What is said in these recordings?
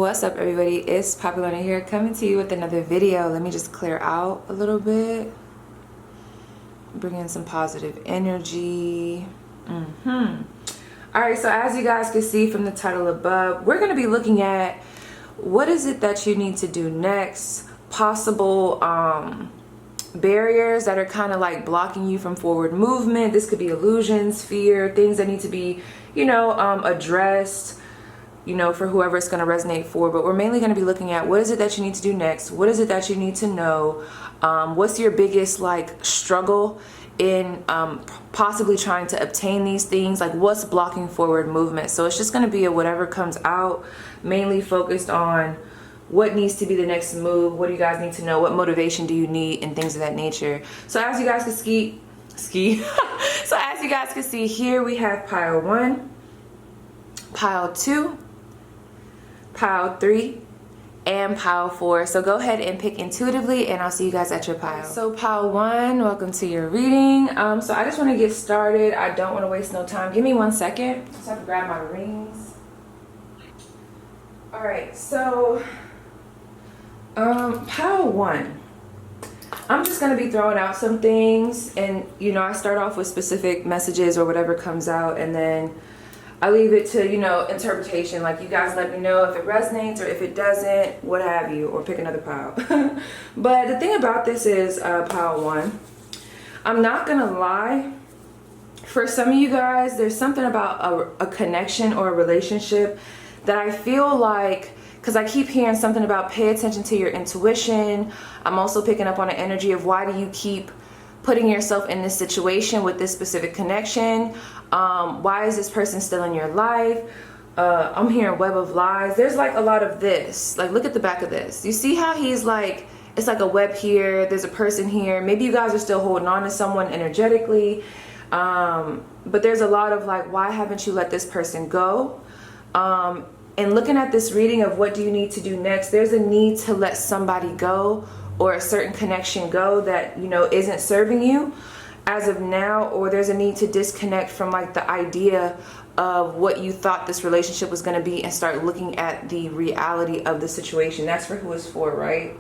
What's up, everybody? It's PaigeMcClendon here, coming to you with another video. Let me just clear out a little bit, bring in some positive energy. Alright, so as you guys can see from the title above, we're going to be looking at what is it that you need to do next, possible barriers that are kind of like blocking you from forward movement. This could be illusions, fear, things that need to be, addressed, for whoever it's going to resonate for. But we're mainly going to be looking at what is it that you need to do next, what is it that you need to know, what's your biggest struggle in possibly trying to obtain these things, like what's blocking forward movement. So it's just going to be a whatever comes out, mainly focused on what needs to be the next move, what do you guys need to know, what motivation do you need, and things of that nature. So as you guys can so as you guys can see here, we have pile 1, pile 2, pile 3, and pile 4. So go ahead and pick intuitively, and I'll see you guys at your pile. So pile 1, welcome to your reading. So I just want to get started. I don't want to waste no time. Give me 1 second. Just have to grab my rings. All right, so pile 1, I'm just going to be throwing out some things, and I start off with specific messages or whatever comes out, and then I leave it to interpretation. Like, you guys let me know if it resonates or if it doesn't, what have you, or pick another pile. But the thing about this is pile 1, I'm not gonna lie, for some of you guys, there's something about a connection or a relationship that I feel like, because I keep hearing something about pay attention to your intuition. I'm also picking up on the energy of why do you keep putting yourself in this situation with this specific connection? Why is this person still in your life? I'm hearing web of lies. There's like a lot of this. Like, look at the back of this. You see how he's like, it's like a web here, there's a person here. Maybe you guys are still holding on to someone energetically. But there's a lot of like, why haven't you let this person go? And looking at this reading of what do you need to do next, there's a need to let somebody go or a certain connection go that, isn't serving you as of now, or there's a need to disconnect from like the idea of what you thought this relationship was going to be and start looking at the reality of the situation. That's for who it's for, right?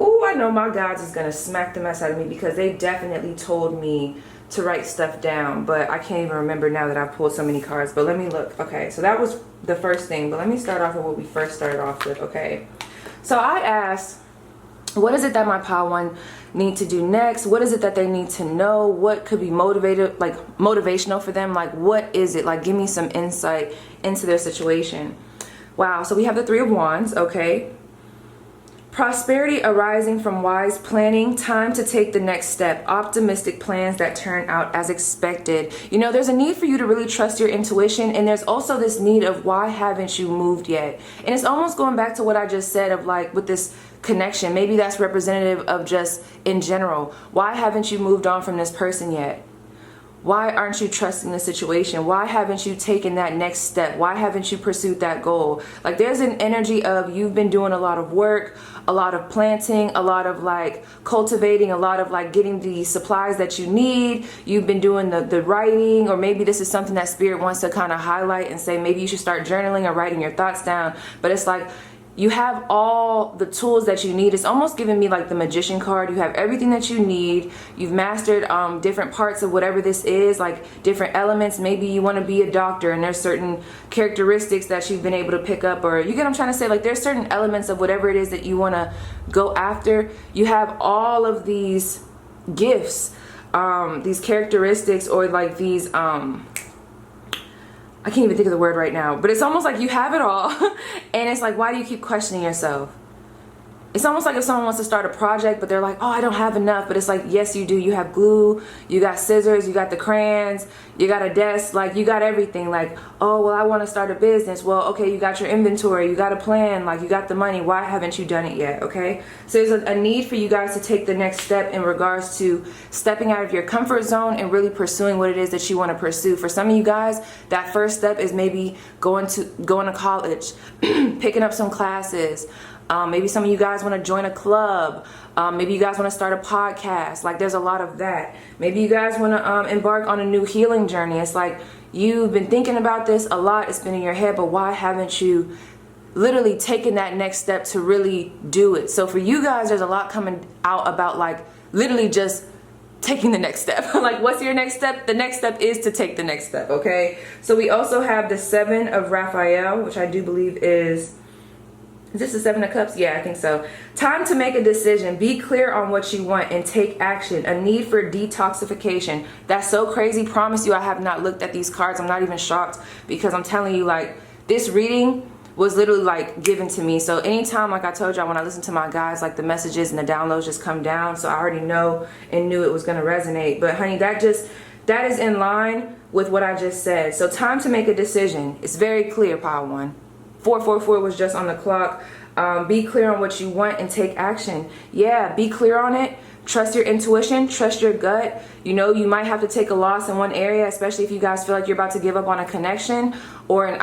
Oh, I know my guides is going to smack the mess out of me because they definitely told me to write stuff down, but I can't even remember now that I've pulled so many cards. But let me look. Okay, so that was the first thing, but let me start off with what we first started off with. Okay, so I asked, what is it that my pile 1 need to do next? What is it that they need to know? What could be motivational for them? Like, what is it? Like, give me some insight into their situation. Wow, so we have the 3 of Wands. Okay, prosperity arising from wise planning, time to take the next step, optimistic plans that turn out as expected. There's a need for you to really trust your intuition, and there's also this need of why haven't you moved yet? And it's almost going back to what I just said of like with this connection. Maybe that's representative of just in general. Why haven't you moved on from this person yet? Why aren't you trusting the situation? Why haven't you taken that next step? Why haven't you pursued that goal? Like, there's an energy of you've been doing a lot of work, a lot of planting, a lot of like cultivating, a lot of like getting the supplies that you need. You've been doing the writing, or maybe this is something that Spirit wants to kind of highlight and say maybe you should start journaling or writing your thoughts down. But it's like, you have all the tools that you need. It's almost giving me like the Magician card. You have everything that you need. You've mastered different parts of whatever this is, like different elements. Maybe you want to be a doctor and there's certain characteristics that you've been able to pick up, or you get what I'm trying to say? Like, there's certain elements of whatever it is that you want to go after. You have all of these gifts, these characteristics, or like these I can't even think of the word right now, but it's almost like you have it all. And it's like, why do you keep questioning yourself? It's almost like if someone wants to start a project, but they're like, oh, I don't have enough. But it's like, yes, you do. You have glue, you got scissors, you got the crayons, you got a desk, like you got everything. Like, oh, well, I want to start a business. Well, okay, you got your inventory, you got a plan, like you got the money. Why haven't you done it yet? Okay, so there's a need for you guys to take the next step in regards to stepping out of your comfort zone and really pursuing what it is that you want to pursue. For some of you guys, that first step is maybe going to college, picking up some classes. Maybe some of you guys want to join a club. Maybe you guys want to start a podcast. Like, there's a lot of that. Maybe you guys want to embark on a new healing journey. It's like you've been thinking about this a lot. It's been in your head, but why haven't you literally taking that next step to really do it. So for you guys, there's a lot coming out about like literally just taking the next step. Like, what's your next step? The next step is to take the next step, okay? So we also have the 7 of Raphael, which I do believe is this the 7 of Cups? Yeah, I think so. Time to make a decision. Be clear on what you want and take action. A need for detoxification. That's so crazy. Promise you, I have not looked at these cards. I'm not even shocked, because I'm telling you, like, this reading was literally like given to me. So anytime, like I told y'all, when I listen to my guys, like the messages and the downloads just come down. So I already know and knew it was going to resonate. But honey, that is in line with what I just said. So time to make a decision. It's very clear, pile 1. 444 was just on the clock. Be clear on what you want and take action. Yeah, be clear on it. Trust your intuition, trust your gut. You know, you might have to take a loss in one area, especially if you guys feel like you're about to give up on a connection or an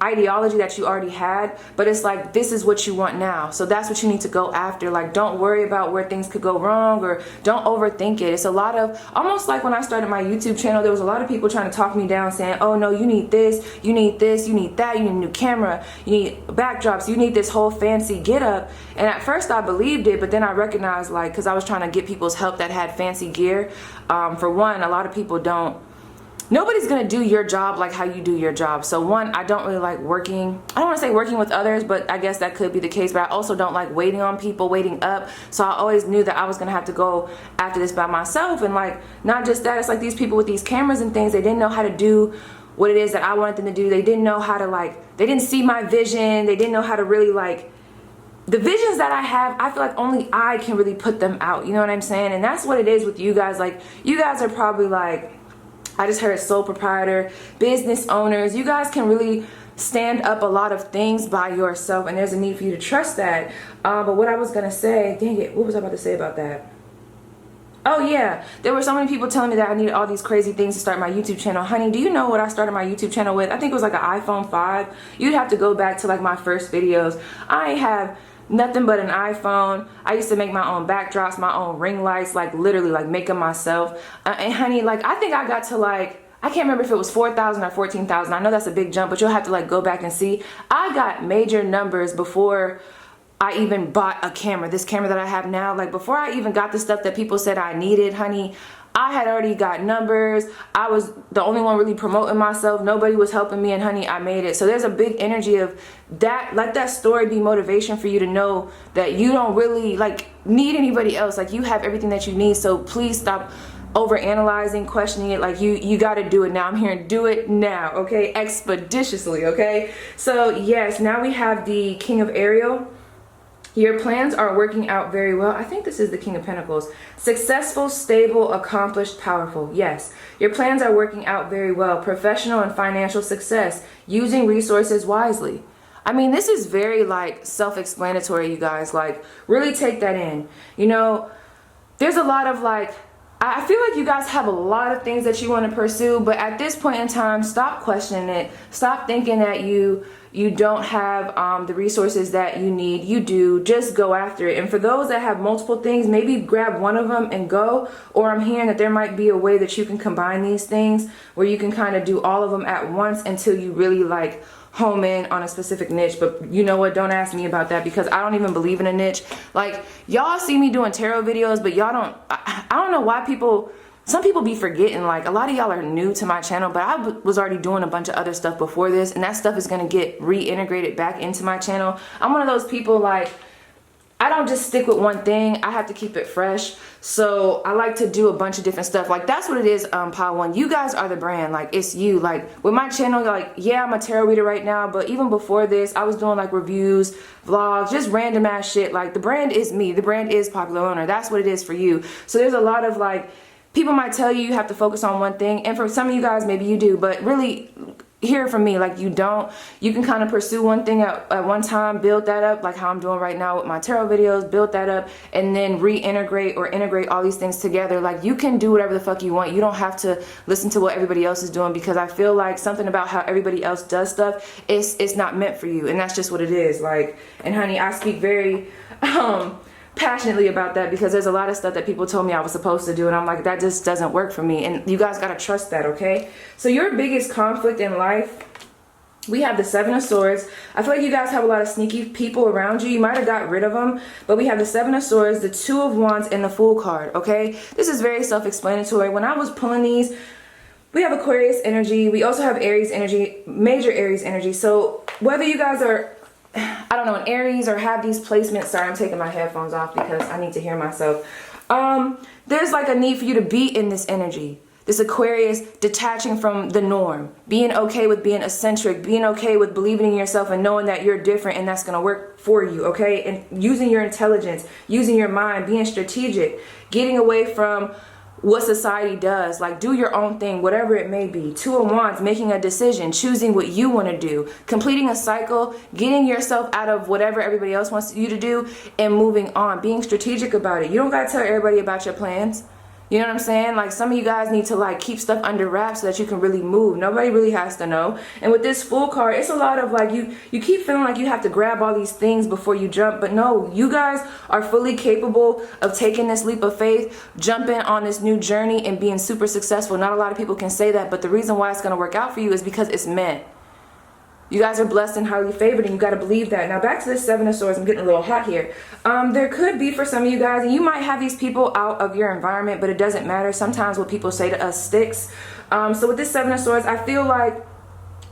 ideology that you already had. But it's like, this is what you want now. So that's what you need to go after. Like, don't worry about where things could go wrong, or don't overthink it. It's a lot of, almost like when I started my YouTube channel, there was a lot of people trying to talk me down saying, oh no, you need this, you need this, you need that, you need a new camera, you need backdrops, you need this whole fancy get up. And at first I believed it, but then I recognized, like, because I was trying to get people's help that had fancy gear. For one, a lot of people nobody's gonna do your job like how you do your job. So one, I don't really like working, I don't want to say working with others, but I guess that could be the case. But I also don't like waiting on people, waiting up. So I always knew that I was gonna have to go after this by myself. And like, not just that, it's like these people with these cameras and things, they didn't know how to do what it is that I wanted them to do. They didn't know how to, like, they didn't see my vision. They didn't know how to really, like, the visions that I have, I feel like only I can really put them out. You know what I'm saying? And that's what it is with you guys. Like, you guys are probably like, I just heard sole proprietor, business owners. You guys can really stand up a lot of things by yourself, and there's a need for you to trust that. But what I was going to say, dang it, what was I about to say about that? Oh yeah, there were so many people telling me that I needed all these crazy things to start my YouTube channel. Honey, do you know what I started my YouTube channel with? I think it was like an iPhone 5. You'd have to go back to like my first videos. I have nothing but an iPhone. I used to make my own backdrops, my own ring lights, like literally like make them myself. And honey, like I think I got to like, I can't remember if it was 4,000 or 14,000. I know that's a big jump, but you'll have to like go back and see. I got major numbers before I even bought a camera, this camera that I have now. Like before I even got the stuff that people said I needed, honey, I had already got numbers. I was the only one really promoting myself. Nobody was helping me, and honey, I made it. So there's a big energy of that. Let that story be motivation for you to know that you don't really like need anybody else. Like you have everything that you need. So please stop over analyzing, questioning it. Like you got to do it now. I'm here to do it now, okay? Expeditiously, okay? So yes, now we have the King of Ariel. Your plans are working out very well. I think this is the King of Pentacles. Successful, stable, accomplished, powerful. Yes, your plans are working out very well. Professional and financial success. Using resources wisely. I mean, this is very like self-explanatory, you guys. Like really take that in. You know, there's a lot of like, I feel like you guys have a lot of things that you want to pursue, but at this point in time, stop questioning it. Stop thinking that you don't have the resources that you need. You do. Just go after it. And for those that have multiple things, maybe grab one of them and go. Or I'm hearing that there might be a way that you can combine these things where you can kind of do all of them at once until you really like home in on a specific niche. But you know what, don't ask me about that because I don't even believe in a niche. Like y'all see me doing tarot videos, but y'all don't, I don't know why some people be forgetting. Like a lot of y'all are new to my channel, but I was already doing a bunch of other stuff before this, and that stuff is going to get reintegrated back into my channel. I'm one of those people, like I don't just stick with one thing. I have to keep it fresh. So I like to do a bunch of different stuff. Like that's what it is, Pile One. You guys are the brand. Like it's you. Like with my channel, like yeah, I'm a tarot reader right now, but even before this, I was doing like reviews, vlogs, just random ass shit. Like the brand is me. The brand is Popular Owner. That's what it is for you. So there's a lot of like, people might tell you have to focus on one thing, and for some of you guys, maybe you do, but really hear from me, like you don't. You can kind of pursue one thing at one time, build that up, like how I'm doing right now with my tarot videos, build that up, and then reintegrate or integrate all these things together. Like you can do whatever the fuck you want. You don't have to listen to what everybody else is doing, because I feel like something about how everybody else does stuff, it's not meant for you, and that's just what it is. Like, and honey, I speak very passionately about that because there's a lot of stuff that people told me I was supposed to do, and I'm like, that just doesn't work for me, and you guys got to trust that, okay? So your biggest conflict in life, We have the Seven of Swords. I feel like you guys have a lot of sneaky people around you. You might have got rid of them, but we have the Seven of Swords, the Two of Wands, and the Fool card, okay? This is very self-explanatory. When I was pulling these, we have Aquarius energy. We also have Aries energy, major Aries energy. So whether you guys are, I don't know, an Aries or have these placements, sorry, I'm taking my headphones off because I need to hear myself. There's like a need for you to be in this energy. This Aquarius detaching from the norm, being okay with being eccentric, being okay with believing in yourself and knowing that you're different and that's going to work for you, okay? And using your intelligence, using your mind, being strategic, getting away from what society does, like do your own thing, whatever it may be. Two of Wands, making a decision, choosing what you want to do, completing a cycle, getting yourself out of whatever everybody else wants you to do and moving on, being strategic about it. You don't got to tell everybody about your plans. You know what I'm saying? Like some of you guys need to like keep stuff under wraps so that you can really move. Nobody really has to know. And with this Fool card, it's a lot of like you keep feeling like you have to grab all these things before you jump. But no, you guys are fully capable of taking this leap of faith, jumping on this new journey and being super successful. Not a lot of people can say that, but the reason why it's going to work out for you is because it's meant. You guys are blessed and highly favored, and you got to believe that. Now back to this Seven of Swords. I'm getting a little hot here. There could be for some of you guys, and you might have these people out of your environment, but it doesn't matter. Sometimes what people say to us sticks. So with this Seven of Swords, I feel like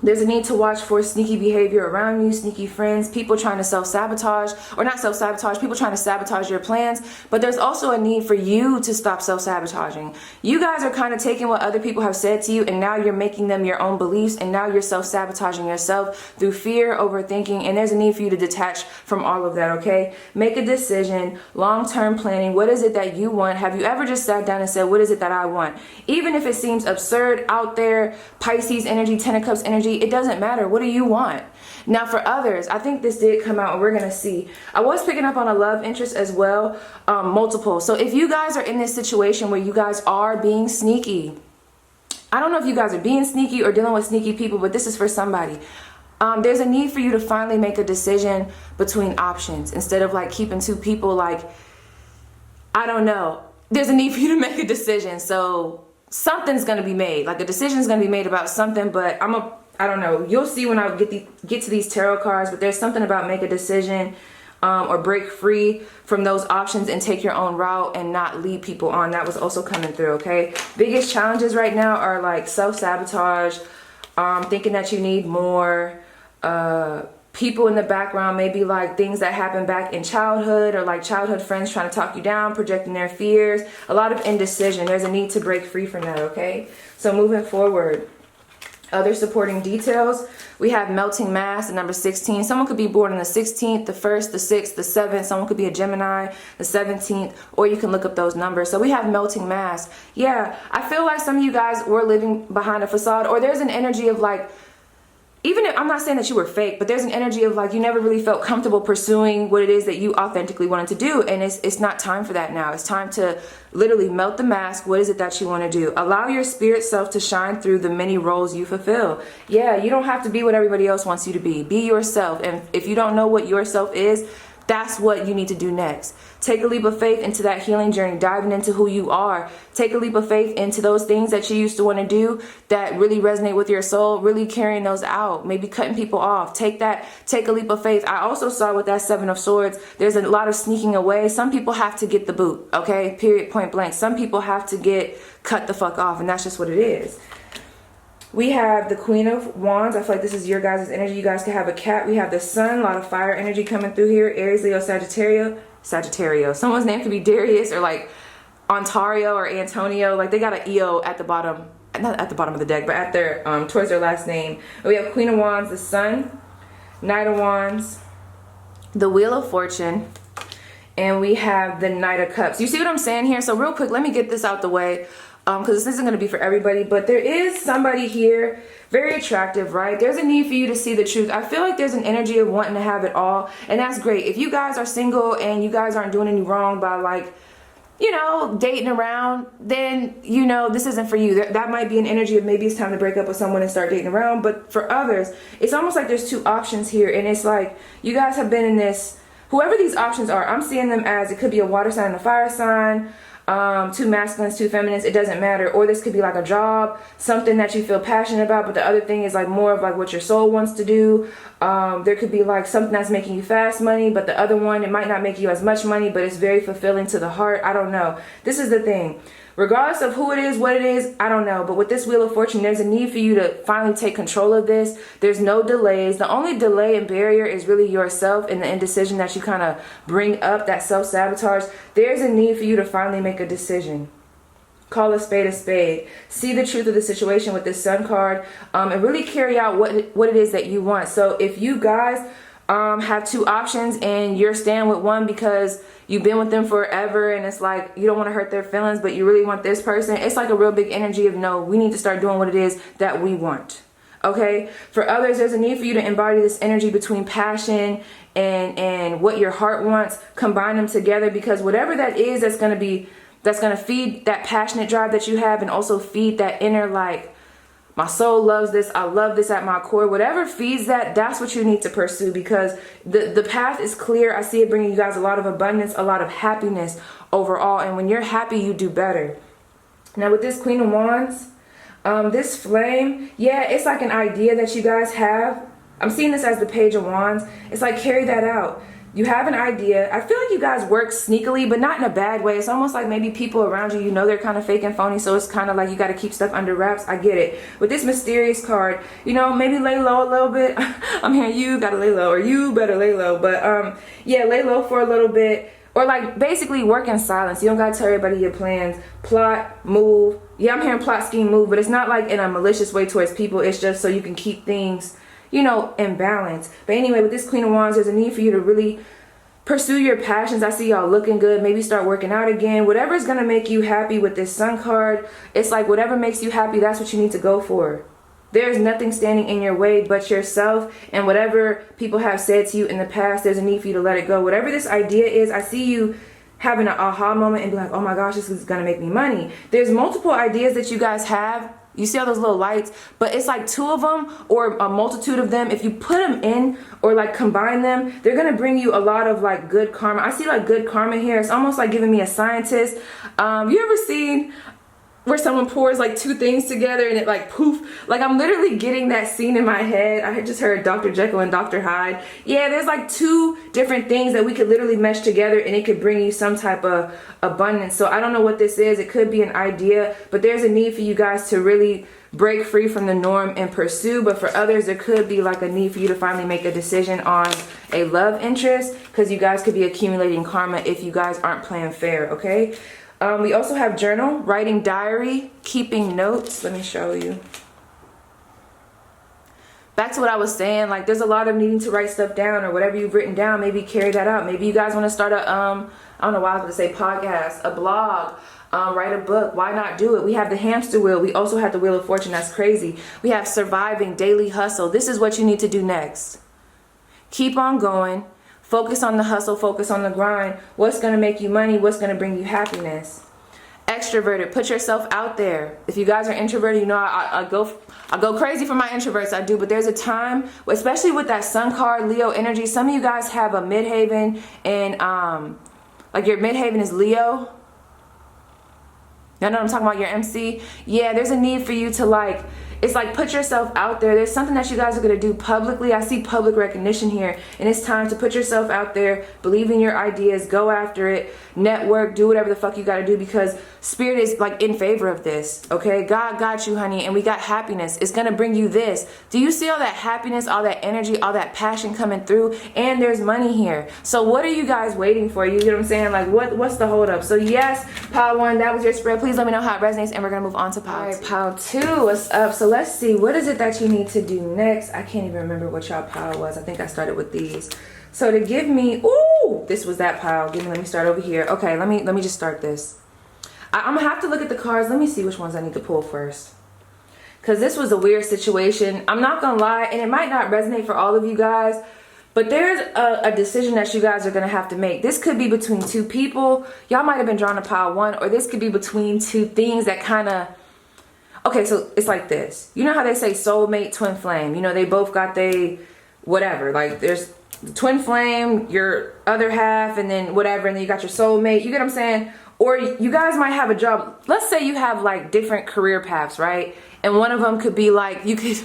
there's a need to watch for sneaky behavior around you, sneaky friends, people trying to self-sabotage, or not self-sabotage, people trying to sabotage your plans. But there's also a need for you to stop self-sabotaging. You guys are kind of taking what other people have said to you, and now you're making them your own beliefs, and now you're self-sabotaging yourself through fear, overthinking, and there's a need for you to detach from all of that, okay? Make a decision, long-term planning. What is it that you want? Have you ever just sat down and said, what is it that I want? Even if it seems absurd out there, Pisces energy, Ten of Cups energy, it doesn't matter. What do you want? Now for others, I think this did come out and we're going to see. I was picking up on a love interest as well, multiple. So if you guys are in this situation where you guys are being sneaky, I don't know if you guys are being sneaky or dealing with sneaky people, but this is for somebody. There's a need for you to finally make a decision between options instead of like keeping two people like, I don't know. There's a need for you to make a decision. So something's going to be made. Like a decision is going to be made about something, but I don't know. You'll see when I get to these tarot cards, but there's something about make a decision or break free from those options and take your own route and not lead people on. That was also coming through, okay? Biggest challenges right now are like self-sabotage, thinking that you need more, people in the background, maybe like things that happened back in childhood or like childhood friends trying to talk you down, projecting their fears, a lot of indecision. There's a need to break free from that, okay? So moving forward. Other supporting details, we have melting mass, the number 16. Someone could be born on the 16th, the 1st, the 6th, the 7th. Someone could be a Gemini, the 17th, or you can look up those numbers. So we have melting mass. Yeah, I feel like some of you guys were living behind a facade, or there's an energy of like, even if I'm not saying that you were fake, but there's an energy of like you never really felt comfortable pursuing what it is that you authentically wanted to do, and it's not time for that now. It's time to literally melt the mask. What is it that you want to do? Allow your spirit self to shine through the many roles you fulfill. Yeah, you don't have to be what everybody else wants you to be. Be yourself, and if you don't know what yourself is, that's what you need to do next. Take a leap of faith into that healing journey, diving into who you are. Take a leap of faith into those things that you used to want to do that really resonate with your soul, really carrying those out, maybe cutting people off. Take a leap of faith. I also saw with that Seven of Swords, there's a lot of sneaking away. Some people have to get the boot, okay? Period, point blank. Some people have to get cut the fuck off, and that's just what it is. We have the Queen of Wands. I feel like this is your guys' energy. You guys can have a cat. We have the Sun, a lot of fire energy coming through here. Aries, Leo, Sagittario. Someone's name could be Darius or like Ontario or Antonio. Like they got an EO at the bottom, not at the bottom of the deck, but at their towards their last name. We have Queen of Wands, the Sun, Knight of Wands, the Wheel of Fortune, and we have the Knight of Cups. You see what I'm saying here? So real quick, let me get this out the way. Because this isn't going to be for everybody, but there is somebody here, very attractive, right? There's a need for you to see the truth. I feel like there's an energy of wanting to have it all, and that's great. If you guys are single and you guys aren't doing any wrong by like, you know, dating around, then, you know, this isn't for you. That might be an energy of maybe it's time to break up with someone and start dating around, but for others, it's almost like there's two options here, and it's like you guys have been in this, whoever these options are, I'm seeing them as it could be a water sign and a fire sign. two masculines, two feminines, it doesn't matter. Or this could be like a job, something that you feel passionate about, but the other thing is like more of like what your soul wants to do. There could be like something that's making you fast money, but the other one, it might not make you as much money, but it's very fulfilling to the heart. I don't know. This is the thing. Regardless of who it is, what it is, I don't know. But with this Wheel of Fortune, there's a need for you to finally take control of this. There's no delays. The only delay and barrier is really yourself and the indecision that you kind of bring up, that self-sabotage. There's a need for you to finally make a decision. Call a spade a spade. See the truth of the situation with this Sun card, and really carry out what it is that you want. So if you guys have two options and you're staying with one because you've been with them forever and it's like you don't want to hurt their feelings, but you really want this person, it's like a real big energy of no, we need to start doing what it is that we want. Okay? For others, there's a need for you to embody this energy between passion and what your heart wants. Combine them together, because whatever that is, that's going to feed that passionate drive that you have, and also feed that inner like, my soul loves this, I love this at my core. Whatever feeds that, that's what you need to pursue, because the path is clear. I see it bringing you guys a lot of abundance, a lot of happiness overall. And when you're happy, you do better. Now with this Queen of Wands, this flame, yeah, it's like an idea that you guys have. I'm seeing this as the Page of Wands. It's like, carry that out. You have an idea. I feel like you guys work sneakily, but not in a bad way. It's almost like maybe people around you, you know, they're kind of fake and phony. So it's kind of like you got to keep stuff under wraps. I get it. With this Mysterious card, you know, maybe lay low a little bit. I'm hearing you got to lay low, or you better lay low. But yeah, lay low for a little bit. Or like basically work in silence. You don't got to tell everybody your plans. Plot, move. Yeah, I'm hearing plot, scheme, move. But it's not like in a malicious way towards people. It's just so you can keep things, you know, in balance. But anyway, with this Queen of Wands, there's a need for you to really pursue your passions. I see y'all looking good. Maybe start working out again. Whatever is going to make you happy with this Sun card, it's like whatever makes you happy, that's what you need to go for. There's nothing standing in your way but yourself, and whatever people have said to you in the past, there's a need for you to let it go. Whatever this idea is, I see you having an aha moment and be like, oh my gosh, this is going to make me money. There's multiple ideas that you guys have. You see all those little lights, but it's like two of them or a multitude of them. If you put them in or like combine them, they're going to bring you a lot of like good karma. I see like good karma here. It's almost like giving me a scientist. You ever seen where someone pours like two things together and it like poof? Like I'm literally getting that scene in my head. I just heard Dr. Jekyll and Dr. Hyde. Yeah, there's like two different things that we could literally mesh together and it could bring you some type of abundance. So I don't know what this is. It could be an idea, but there's a need for you guys to really break free from the norm and pursue. But for others, there could be like a need for you to finally make a decision on a love interest, because you guys could be accumulating karma if you guys aren't playing fair. Okay. We also have journal, writing diary, keeping notes. Let me show you. Back to what I was saying, like there's a lot of needing to write stuff down, or whatever you've written down, maybe carry that out. Maybe you guys want to start a, I don't know why I was going to say podcast, a blog, write a book. Why not do it? We have the hamster wheel. We also have the Wheel of Fortune. That's crazy. We have surviving, daily hustle. This is what you need to do next. Keep on going. Focus on the hustle, focus on the grind. What's going to make you money? What's going to bring you happiness? Extroverted, put yourself out there. If you guys are introverted, you know I go crazy for my introverts, I do. But there's a time, especially with that Sun card, Leo energy, some of you guys have a midhaven, and like your midhaven is Leo. Y'all know what I'm talking about, your MC? Yeah, there's a need for you to like, it's like put yourself out there. There's something that you guys are going to do publicly. I see public recognition here, and it's time to put yourself out there, believe in your ideas, go after it, network, do whatever the fuck you got to do, because spirit is like in favor of this. Okay, God got you, honey, and we got happiness. It's going to bring you this. Do you see all that happiness, all that energy, all that passion coming through? And there's money here. So what are you guys waiting for? You get what I'm saying? Like what's the hold up? So yes, pile 1, that was your spread. Please let me know how it resonates, and we're going to move on to pile 2. All right, pile 2, what's up? So let's see, what is it that you need to do next? I can't even remember what y'all pile was. I think I started with these. So to give me, ooh, this was that pile. Let me start over here. Okay, let me just start this. I'm gonna have to look at the cards. Let me see which ones I need to pull first, because this was a weird situation. I'm not gonna lie, and it might not resonate for all of you guys, but there's a decision that you guys are gonna have to make. This could be between two people. Y'all might have been drawn to pile 1, or this could be between two things that kind of, okay, so it's like this. You know how they say soulmate, twin flame? You know, they both got they whatever. Like there's the twin flame, your other half, and then whatever, and then you got your soulmate. You get what I'm saying? Or you guys might have a job. Let's say you have like different career paths, right? And one of them could be like, you could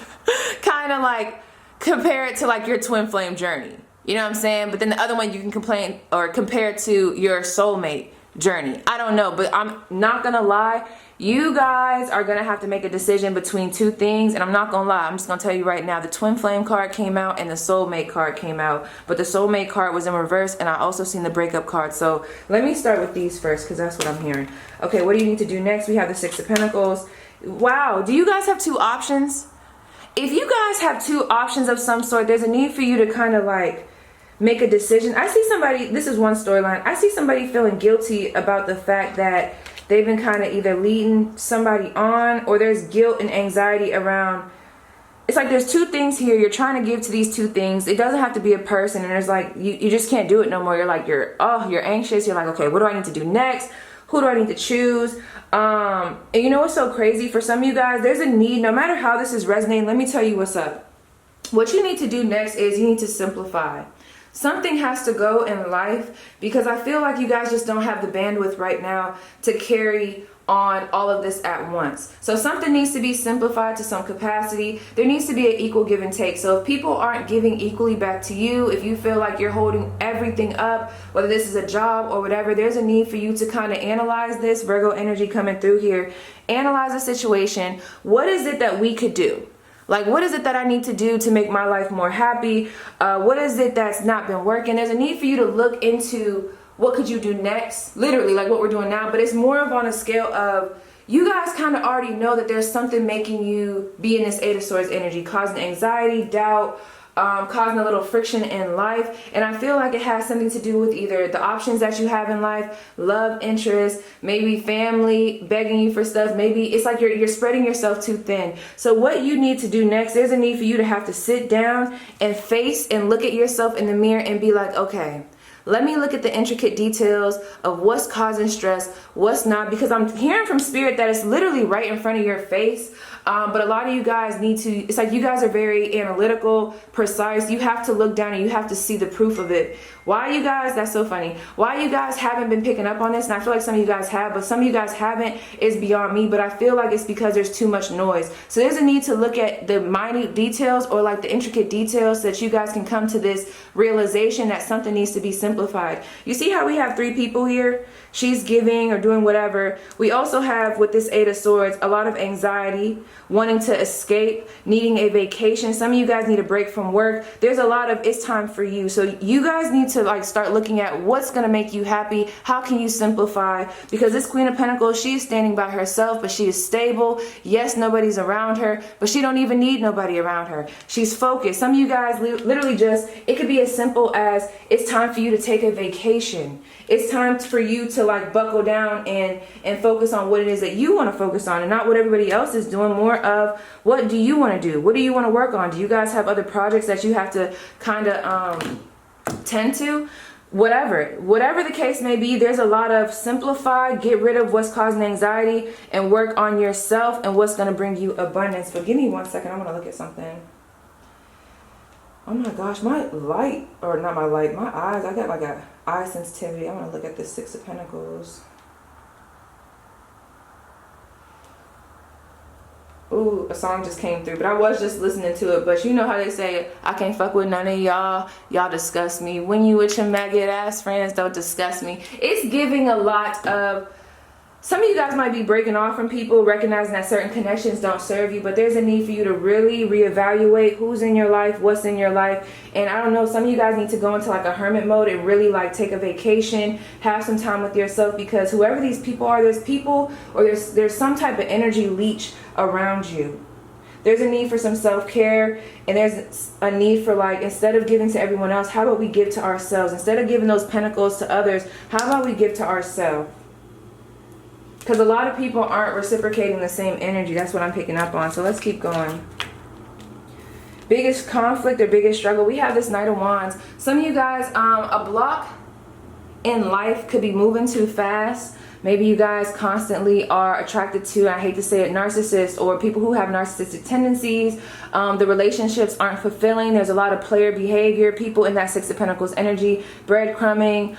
kind of like compare it to like your twin flame journey. You know what I'm saying? But then the other one you can compare to your soulmate journey. I don't know, but I'm not gonna lie. You guys are gonna have to make a decision between two things, and I'm not gonna lie. I'm just gonna tell you right now, the twin flame card came out and the soulmate card came out, but the soulmate card was in reverse, and I also seen the breakup card. So let me start with these first, because that's what I'm hearing. Okay, what do you need to do next? We have the Six of Pentacles. Wow, do you guys have two options? If you guys have two options of some sort, there's a need for you to kind of like make a decision. I see somebody, this is one storyline, I see somebody feeling guilty about the fact that they've been kind of either leading somebody on, or there's guilt and anxiety around. It's like there's two things here. You're trying to give to these two things. It doesn't have to be a person, and there's like, you just can't do it no more. You're like, you're anxious. You're like, okay, what do I need to do next? Who do I need to choose? And you know what's so crazy? For some of you guys, there's a need, no matter how this is resonating, let me tell you what's up. What you need to do next is you need to simplify. Something has to go in life, because I feel like you guys just don't have the bandwidth right now to carry on all of this at once. So something needs to be simplified to some capacity. There needs to be an equal give and take. So if people aren't giving equally back to you, if you feel like you're holding everything up, whether this is a job or whatever, there's a need for you to kind of analyze this. Virgo energy coming through here. Analyze the situation. What is it that we could do? Like, what is it that I need to do to make my life more happy? What is it that's not been working? There's a need for you to look into what could you do next? Literally, like what we're doing now. But it's more of on a scale of, you guys kind of already know that there's something making you be in this Eight of Swords energy, causing anxiety, doubt, causing a little friction in life. And I feel like it has something to do with either the options that you have in life, love interest, maybe family begging you for stuff. Maybe it's like you're spreading yourself too thin. So what you need to do next, there's a need for you to have to sit down and face and look at yourself in the mirror and be like, okay, let me look at the intricate details of what's causing stress, what's not, because I'm hearing from spirit that it's literally right in front of your face. But a lot of you guys need to, it's like you guys are very analytical, precise. You have to look down and you have to see the proof of it. Why you guys, that's so funny. Why you guys haven't been picking up on this, and I feel like some of you guys have, but some of you guys haven't, is beyond me. But I feel like it's because there's too much noise. So there's a need to look at the minute details, or like the intricate details, so that you guys can come to this realization that something needs to be simplified. You see how we have three people here? She's giving or doing whatever. We also have, with this Eight of Swords, a lot of anxiety, wanting to escape, needing a vacation. Some of you guys need a break from work. There's a lot of, it's time for you. So you guys need to like start looking at what's going to make you happy. How can you simplify? Because this Queen of Pentacles, she is standing by herself, but she is stable. Yes, nobody's around her, but she don't even need nobody around her. She's focused. Some of you guys literally just, it could be as simple as, it's time for you to take a vacation. It's time for you to like buckle down and focus on what it is that you want to focus on, and not what everybody else is doing. More of, what do you want to do? What do you want to work on? Do you guys have other projects that you have to kind of tend to? Whatever the case may be, there's a lot of simplify, get rid of what's causing anxiety, and work on yourself and what's going to bring you abundance. But give me 1 second. I'm going to look at something. Oh my gosh, my light, or not my light, my eyes, I got like a eye sensitivity. I want to look at the Six of Pentacles. Ooh, a song just came through, but I was just listening to it. But you know how they say, I can't fuck with none of y'all. Y'all disgust me. When you with your maggot ass friends, don't disgust me. It's giving a lot of, some of you guys might be breaking off from people, recognizing that certain connections don't serve you, but there's a need for you to really reevaluate who's in your life, what's in your life. And I don't know, some of you guys need to go into like a hermit mode and really like take a vacation, have some time with yourself, because whoever these people are, there's people, or there's some type of energy leech around you. There's a need for some self-care, and there's a need for like, instead of giving to everyone else, how about we give to ourselves? Instead of giving those pentacles to others, how about we give to ourselves? Because a lot of people aren't reciprocating the same energy. That's what I'm picking up on. So let's keep going. Biggest conflict or biggest struggle. We have this Knight of Wands. Some of you guys, a block in life could be moving too fast. Maybe you guys constantly are attracted to, I hate to say it, narcissists or people who have narcissistic tendencies. The relationships aren't fulfilling. There's a lot of player behavior, people in that Six of Pentacles energy, breadcrumbing.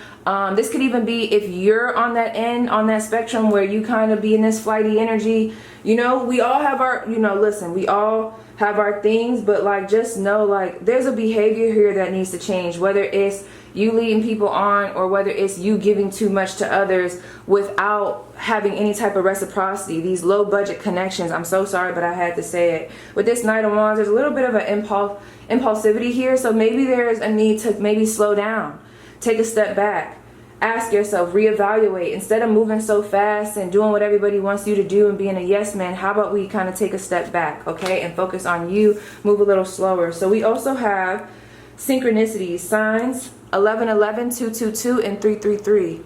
This could even be if you're on that end, on that spectrum where you kind of be in this flighty energy. You know, we all have our, you know, listen, we all have our things, but like just know like there's a behavior here that needs to change, whether it's you leading people on or whether it's you giving too much to others without having any type of reciprocity. These low budget connections, I'm so sorry, but I had to say it. With this Knight of Wands, there's a little bit of an impulsivity here, so maybe there's a need to maybe slow down, take a step back, ask yourself, reevaluate. Instead of moving so fast and doing what everybody wants you to do and being a yes man, how about we kind of take a step back, okay, and focus on you, move a little slower. So we also have synchronicities, signs, 1111, 222, and 333.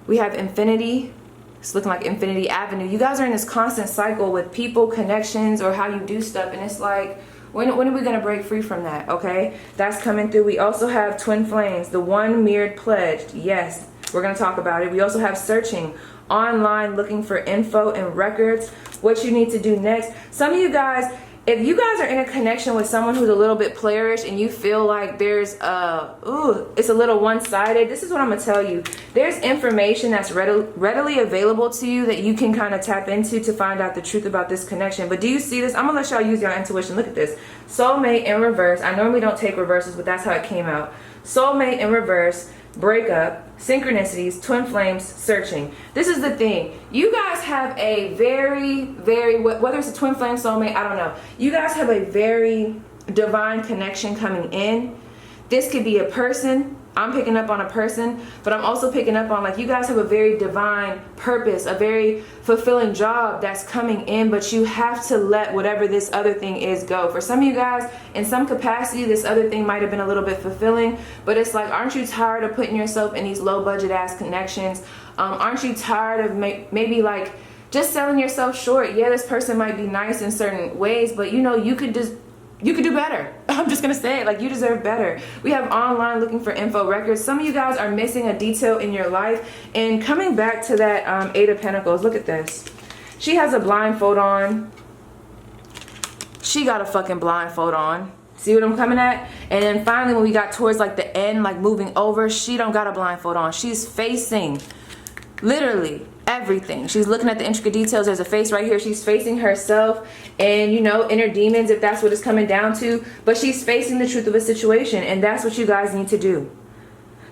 We have infinity. It's looking like Infinity Avenue. You guys are in this constant cycle with people, connections, or how you do stuff, and it's like, when are we going to break free from that, okay? That's coming through. We also have twin flames, the one mirrored pledged. Yes, we're going to talk about it. We also have searching, online, looking for info and records, what you need to do next. Some of you guys, if you guys are in a connection with someone who's a little bit playerish and you feel like there's it's a little one-sided, this is what I'm gonna tell you. There's information that's readily available to you that you can kind of tap into to find out the truth about this connection. But do you see this? I'm gonna let y'all use your intuition. Look at this. Soulmate in reverse. I normally don't take reverses, but that's how it came out. Soulmate in reverse, breakup, synchronicities, twin flames, searching. This is the thing. You guys have a very, whether it's a twin flame, soulmate, I don't know. You guys have a very divine connection coming in. This could be a person. I'm picking up on a person, but I'm also picking up on like you guys have a very divine purpose, a very fulfilling job that's coming in, but you have to let whatever this other thing is go. For some of you guys, in some capacity, this other thing might have been a little bit fulfilling, but it's like, aren't you tired of putting yourself in these low budget ass connections? Aren't you tired of maybe like just selling yourself short? Yeah, this person might be nice in certain ways, but you know, you could do better. I'm just gonna say it, like you deserve better. We have online, looking for info, records. Some of you guys are missing a detail in your life. And coming back to that Eight of Pentacles, look at this. She has a blindfold on. She got a fucking blindfold on. See what I'm coming at? And then finally when we got towards like the end, like moving over, she don't got a blindfold on. She's facing literally everything. She's looking at the intricate details. There's a face right here. She's facing herself and, you know, inner demons, if that's what it's coming down to. But she's facing the truth of a situation, and that's what you guys need to do.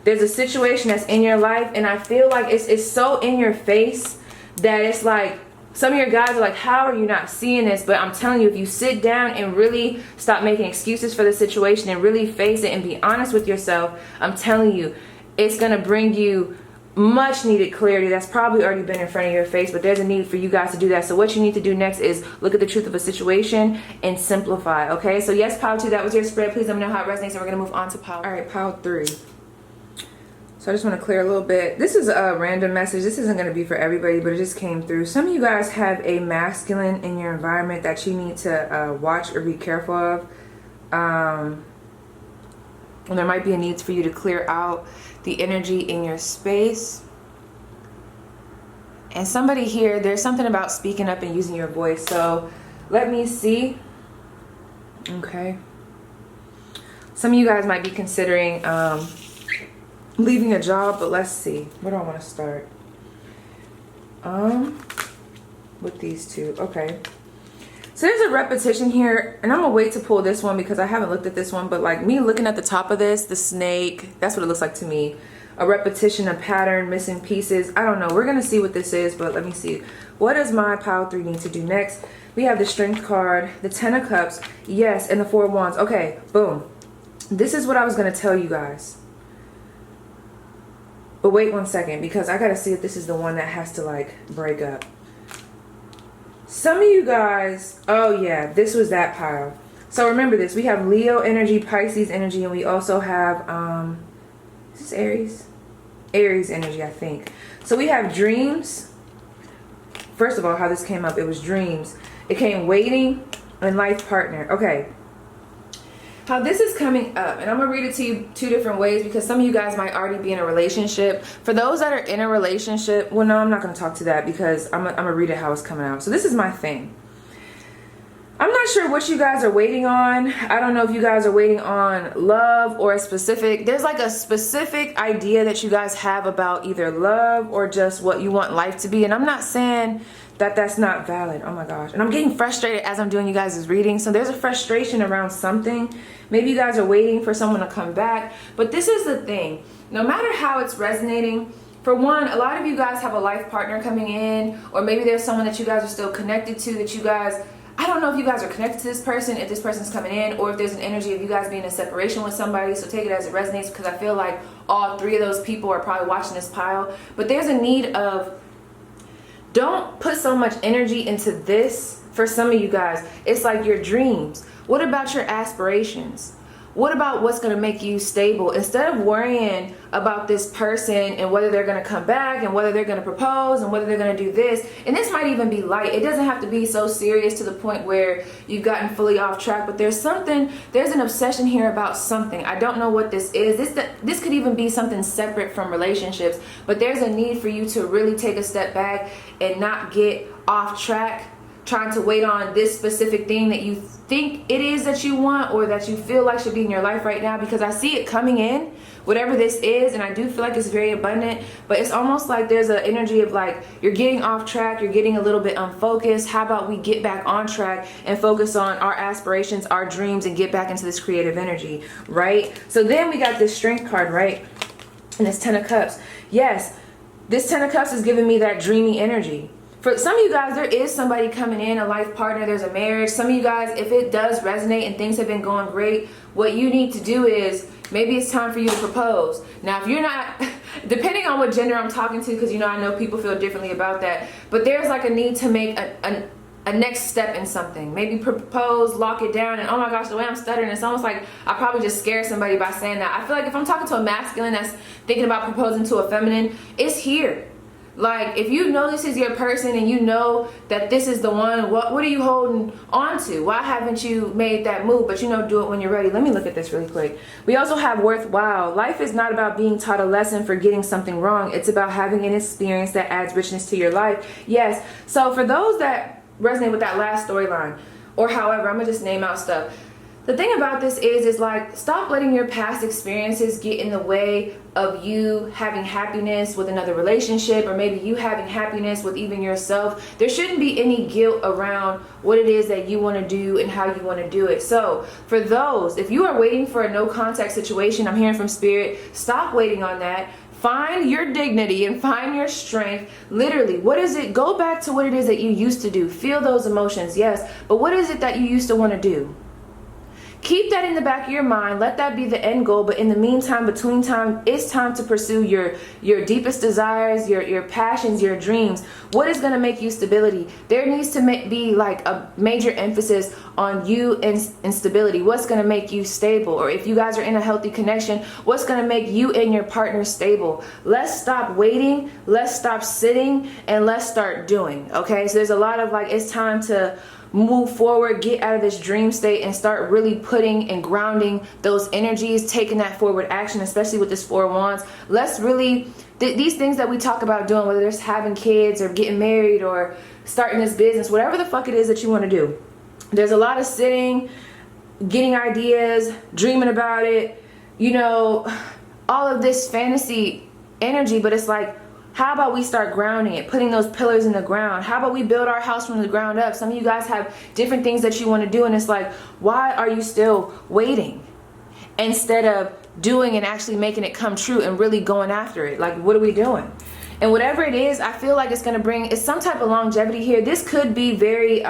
There's a situation that's in your life, and I feel like it's so in your face that it's like some of your guys are like, how are you not seeing this? But I'm telling you, if you sit down and really stop making excuses for the situation and really face it and be honest with yourself, I'm telling you, it's going to bring you much needed clarity that's probably already been in front of your face, but there's a need for you guys to do that. So what you need to do next is look at the truth of a situation and simplify, okay? So yes, pile 2, that was your spread. Please let me know how it resonates, and we're going to move on to pile. All right, pile 3. So I just want to clear a little bit. This is a random message. This isn't going to be for everybody, but it just came through. Some of you guys have a masculine in your environment that you need to watch or be careful of. And there might be a need for you to clear out the energy in your space. And somebody here, there's something about speaking up and using your voice. So let me see. Okay. Some of you guys might be considering leaving a job, but let's see. Where do I want to start? With these two. Okay. So there's a repetition here, and I'm gonna wait to pull this one because I haven't looked at this one, but like me looking at the top of this, the snake, that's what it looks like to me. A repetition, a pattern, missing pieces. I don't know. We're gonna see what this is, but let me see. What does my pile 3 need to do next? We have the Strength card, the 10 of Cups, yes, and the 4 of Wands. Okay, boom. This is what I was gonna tell you guys. But wait one second, because I gotta see if this is the one that has to like break up. Some of you guys, oh yeah, this was that pile. So remember this, we have Leo energy, Pisces energy, and we also have, is this Aries? Aries energy, I think. So we have dreams. First of all, how this came up, it was dreams. It came waiting and life partner. Okay. how this is coming up, and I'm gonna read it to you 2 different ways because some of you guys might already be in a relationship. For those that are in a relationship, well, no, I'm not gonna talk to that because I'm gonna read it how it's coming out. So this is my thing. I'm not sure what you guys are waiting on. I don't know if you guys are waiting on love or a specific, there's like a specific idea that you guys have about either love or just what you want life to be. And I'm not saying that that's not valid. Oh my gosh. And I'm getting frustrated as I'm doing you guys' reading. So there's a frustration around something. Maybe you guys are waiting for someone to come back. But this is the thing. No matter how it's resonating, for one, a lot of you guys have a life partner coming in, or maybe there's someone that you guys are still connected to that you guys, I don't know if you guys are connected to this person, if this person's coming in, or if there's an energy of you guys being in separation with somebody. So take it as it resonates, because I feel like all 3 of those people are probably watching this pile. But there's a need of, don't put so much energy into this. For some of you guys, it's like your dreams. What about your aspirations? What about what's going to make you stable? Instead of worrying about this person and whether they're going to come back and whether they're going to propose and whether they're going to do this, and this might even be light. It doesn't have to be so serious to the point where you've gotten fully off track, but there's an obsession here about something. I don't know what this is. This could even be something separate from relationships, but there's a need for you to really take a step back and not get off track trying to wait on this specific thing that you think it is that you want or that you feel like should be in your life right now, because I see it coming in, whatever this is, and I do feel like it's very abundant, but it's almost like there's an energy of like you're getting off track, you're getting a little bit unfocused. How about we get back on track and focus on our aspirations, our dreams, and get back into this creative energy, right? So then we got this Strength card, right? And this 10 of Cups. Yes, this 10 of Cups is giving me that dreamy energy. For some of you guys, there is somebody coming in, a life partner, there's a marriage. Some of you guys, if it does resonate and things have been going great, what you need to do is, maybe it's time for you to propose. Now, if you're not, depending on what gender I'm talking to, because you know, I know people feel differently about that, but there's like a need to make a next step in something. Maybe propose, lock it down, and oh my gosh, the way I'm stuttering, it's almost like I probably just scared somebody by saying that. I feel like if I'm talking to a masculine that's thinking about proposing to a feminine, it's here. Like, if you know this is your person and you know that this is the one, what are you holding on to? Why haven't you made that move? But you know, do it when you're ready. Let me look at this really quick. We also have worthwhile. Life is not about being taught a lesson for getting something wrong. It's about having an experience that adds richness to your life. Yes. So for those that resonate with that last storyline, or however, I'm going to just name out stuff. The thing about this is like, stop letting your past experiences get in the way of you having happiness with another relationship, or maybe you having happiness with even yourself. There shouldn't be any guilt around what it is that you want to do and how you want to do it. So for those, if you are waiting for a no contact situation, I'm hearing from Spirit, stop waiting on that. Find your dignity and find your strength. Literally, what is it? Go back to what it is that you used to do. Feel those emotions, yes, but what is it that you used to want to do? Keep that in the back of your mind. Let that be the end goal. But in the meantime, between time, it's time to pursue your deepest desires, your passions, your dreams. What is going to make you stability? There needs to be like a major emphasis on you and stability. What's going to make you stable? Or if you guys are in a healthy connection, what's going to make you and your partner stable? Let's stop waiting. Let's stop sitting, and let's start doing. Okay, so there's a lot of like, it's time to move forward, get out of this dream state, and start really putting and grounding those energies, taking that forward action, especially with this 4 of Wands. Let's really, these things that we talk about doing, whether it's having kids or getting married or starting this business, whatever the fuck it is that you want to do. There's a lot of sitting, getting ideas, dreaming about it, you know, all of this fantasy energy, but it's like, how about we start grounding it, putting those pillars in the ground? How about we build our house from the ground up? Some of you guys have different things that you want to do, and it's like, why are you still waiting instead of doing and actually making it come true and really going after it? Like, what are we doing? And whatever it is, I feel like it's going to bring, it's some type of longevity here. This could be very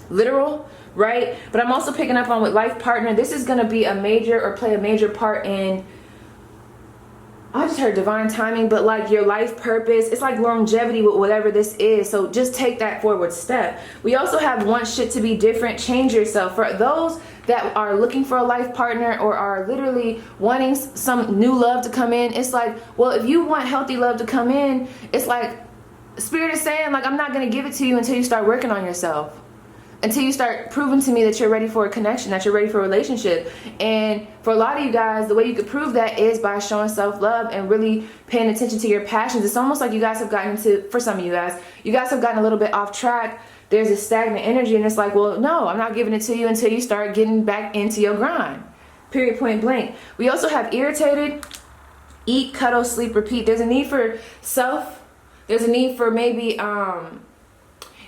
literal, right? But I'm also picking up on with life partner. This is going to be a major, or play a major part in, I just heard divine timing, but like your life purpose. It's like longevity with whatever this is. So just take that forward step. We also have want shit to be different, change yourself. For those that are looking for a life partner or are literally wanting some new love to come in, it's like, well, if you want healthy love to come in, it's like Spirit is saying, like, I'm not going to give it to you until you start working on yourself. until you start proving to me that you're ready for a connection, that you're ready for a relationship. And for a lot of you guys, the way you could prove that is by showing self-love and really paying attention to your passions. It's almost like you guys have gotten into, for some of you guys have gotten a little bit off track. There's a stagnant energy, and it's like, well, no, I'm not giving it to you until you start getting back into your grind. Period, point blank. We also have irritated, eat, cuddle, sleep, repeat. There's a need for self. There's a need for maybe,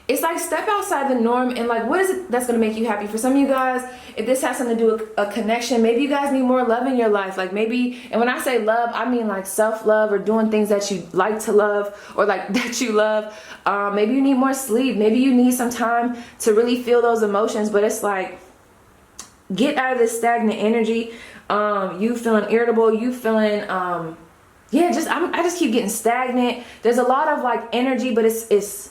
it's like step outside the norm and like, what is it that's going to make you happy? For some of you guys, if this has something to do with a connection, maybe you guys need more love in your life. Like maybe, and when I say love, I mean like self-love or doing things that you like to love or like that you love. Maybe you need more sleep. Maybe you need some time to really feel those emotions, but it's like, get out of this stagnant energy. You feeling irritable, you feeling, yeah, I just keep getting stagnant. There's a lot of like energy, but it's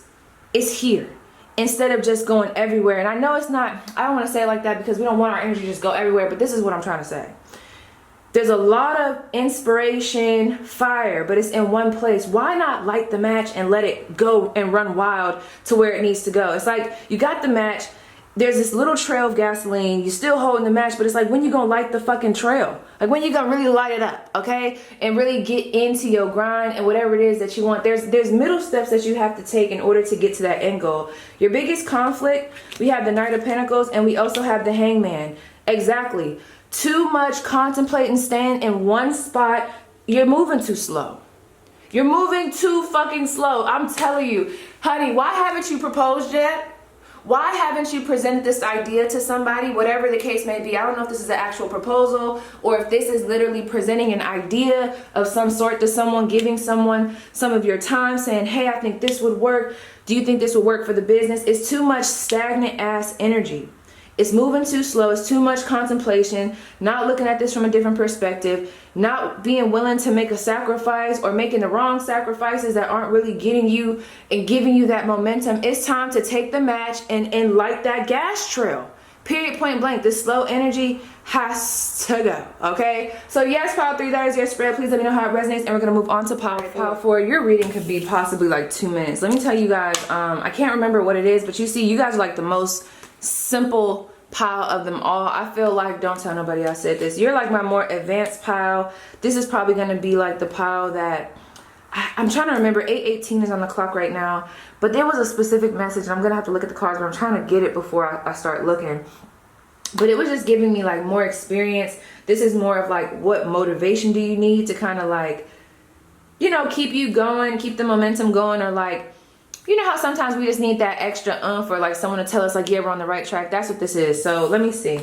here instead of just going everywhere. And I know it's not, I don't want to say it like that because we don't want our energy to just go everywhere, but this is what I'm trying to say. There's a lot of inspiration, fire, but it's in one place. Why not light the match and let it go and run wild to where it needs to go? It's like you got the match, there's this little trail of gasoline, you're still holding the match, but it's like, when you gonna light the fucking trail? Like, when you gonna really light it up, okay? And really get into your grind and whatever it is that you want. There's middle steps that you have to take in order to get to that end goal. Your biggest conflict, we have the Knight of Pentacles, and we also have the Hangman. Exactly. Too much contemplating, staying in one spot. You're moving too slow. You're moving too fucking slow. I'm telling you, honey, why haven't you proposed yet? Why haven't you presented this idea to somebody? Whatever the case may be. I don't know if this is an actual proposal or if this is literally presenting an idea of some sort to someone, giving someone some of your time, saying, hey, I think this would work. Do you think this would work for the business? It's too much stagnant ass energy. It's moving too slow. It's too much contemplation, not looking at this from a different perspective, not being willing to make a sacrifice or making the wrong sacrifices that aren't really getting you and giving you that momentum. It's time to take the match and light that gas trail. Period, point blank. This slow energy has to go, okay? So yes, pile 3, that is your spread. Please let me know how it resonates, and we're going to move on to pile 4. Pile 4, your reading could be possibly like 2 minutes. Let me tell you guys, I can't remember what it is, but you see, you guys are like the most simple pile of them all. I feel like, don't tell nobody I said this, you're like my more advanced pile. This is probably going to be like the pile that I'm trying to remember. 8:18 is on the clock right now, but there was a specific message, and I'm gonna have to look at the cards, but I'm trying to get it before I start looking. But it was just giving me like more experience. This is more of like, what motivation do you need to kind of like, you know, keep you going, keep the momentum going, or like, you know how sometimes we just need that extra or like someone to tell us like, yeah, we're on the right track. That's what this is. So let me see.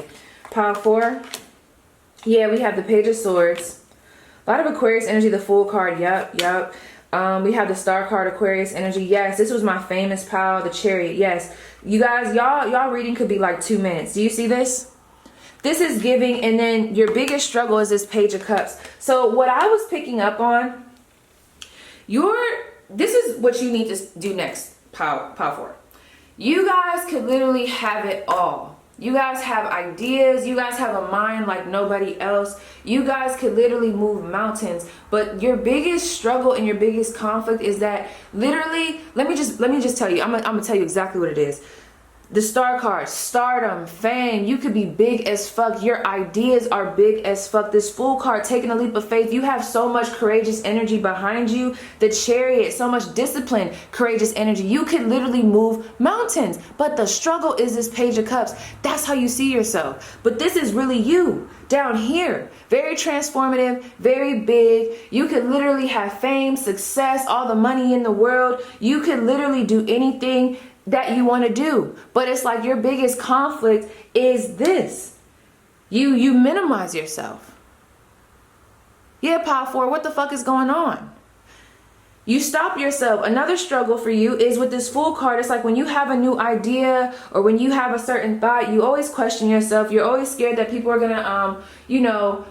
Pile 4. Yeah, we have the Page of Swords. A lot of Aquarius energy, the Fool card. Yep. We have the Star card, Aquarius energy. Yes, this was my famous pile, the Chariot. Yes. You guys, y'all reading could be like 2 minutes. Do you see this? This is giving, and then your biggest struggle is this Page of Cups. So what I was picking up on, this is what you need to do next, pile 4. You guys could literally have it all. You guys have ideas. You guys have a mind like nobody else. You guys could literally move mountains. But your biggest struggle and your biggest conflict is that literally, let me just tell you, I'm gonna tell you exactly what it is. The Star card, stardom, fame, you could be big as fuck. Your ideas are big as fuck. This Fool card, taking a leap of faith. You have so much courageous energy behind you. The Chariot, so much discipline, courageous energy. You could literally move mountains. But the struggle is this Page of Cups. That's how you see yourself. But this is really you down here. Very transformative, very big. You could literally have fame, success, all the money in the world. You could literally do anything that you want to do, but it's like your biggest conflict is this. You minimize yourself. Yeah, pile 4, what the fuck is going on? You stop yourself. Another struggle for you is with this Fool card. It's like when you have a new idea or when you have a certain thought, you always question yourself. You're always scared that people are gonna you know,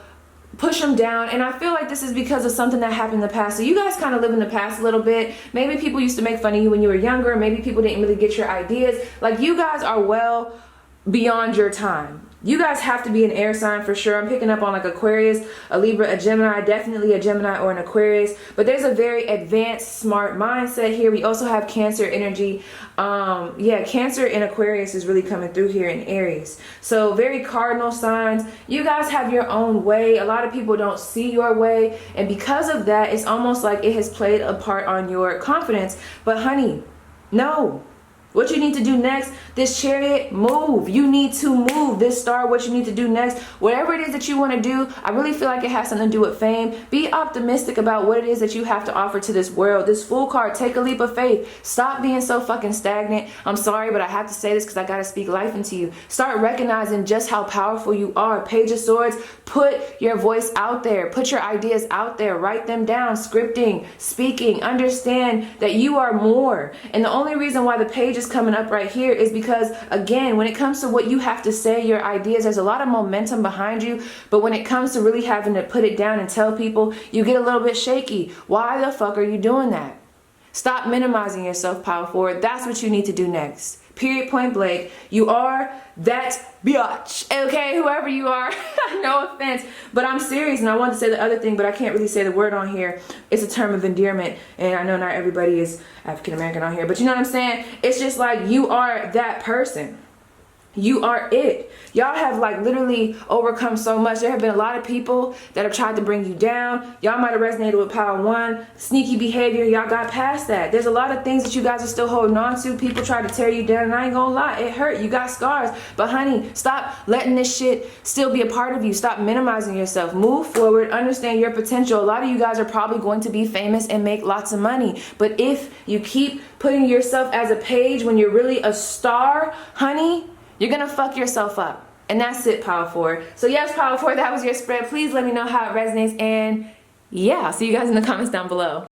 push them down. And I feel like this is because of something that happened in the past. So you guys kind of live in the past a little bit. Maybe people used to make fun of you when you were younger. Maybe people didn't really get your ideas. Like, you guys are well beyond your time. You guys have to be an air sign for sure. I'm picking up on like Aquarius, a Libra, a Gemini, definitely a Gemini or an Aquarius. But there's a very advanced, smart mindset here. We also have Cancer energy. Yeah, Cancer and Aquarius is really coming through here in Aries. So very cardinal signs. You guys have your own way. A lot of people don't see your way. And because of that, it's almost like it has played a part on your confidence. But honey, no. What you need to do next, this Chariot, move. You need to move. This Star, what you need to do next, whatever it is that you want to do, I really feel like it has something to do with fame. Be optimistic about what it is that you have to offer to this world. This Fool card, take a leap of faith. Stop being so fucking stagnant. I'm sorry, but I have to say this because I got to speak life into you. Start recognizing just how powerful you are. Page of Swords, put your voice out there. Put your ideas out there. Write them down. Scripting, speaking. Understand that you are more. And the only reason why the page is coming up right here is because, again, when it comes to what you have to say, your ideas, there's a lot of momentum behind you. But when it comes to really having to put it down and tell people, you get a little bit shaky. Why the fuck are you doing that? Stop minimizing yourself, power forward. That's what you need to do next. Period, point blank. You are that biatch. Okay, whoever you are. No offense, but I'm serious, and I wanted to say the other thing, but I can't really say the word on here. It's a term of endearment, and I know not everybody is African American on here, but you know what I'm saying? It's just like you are that person. You are it. Y'all have like literally overcome so much. There have been a lot of people that have tried to bring you down. Y'all might have resonated with Power 1. Sneaky behavior. Y'all got past that. There's a lot of things that you guys are still holding on to. People try to tear you down, and I ain't gonna lie, it hurt. You got scars. But honey, stop letting this shit still be a part of you. Stop minimizing yourself. Move forward. Understand your potential. A lot of you guys are probably going to be famous and make lots of money. But if you keep putting yourself as a page when you're really a star, honey, you're gonna fuck yourself up. And that's it, Power 4. So yes, Power 4, that was your spread. Please let me know how it resonates. And yeah, I'll see you guys in the comments down below.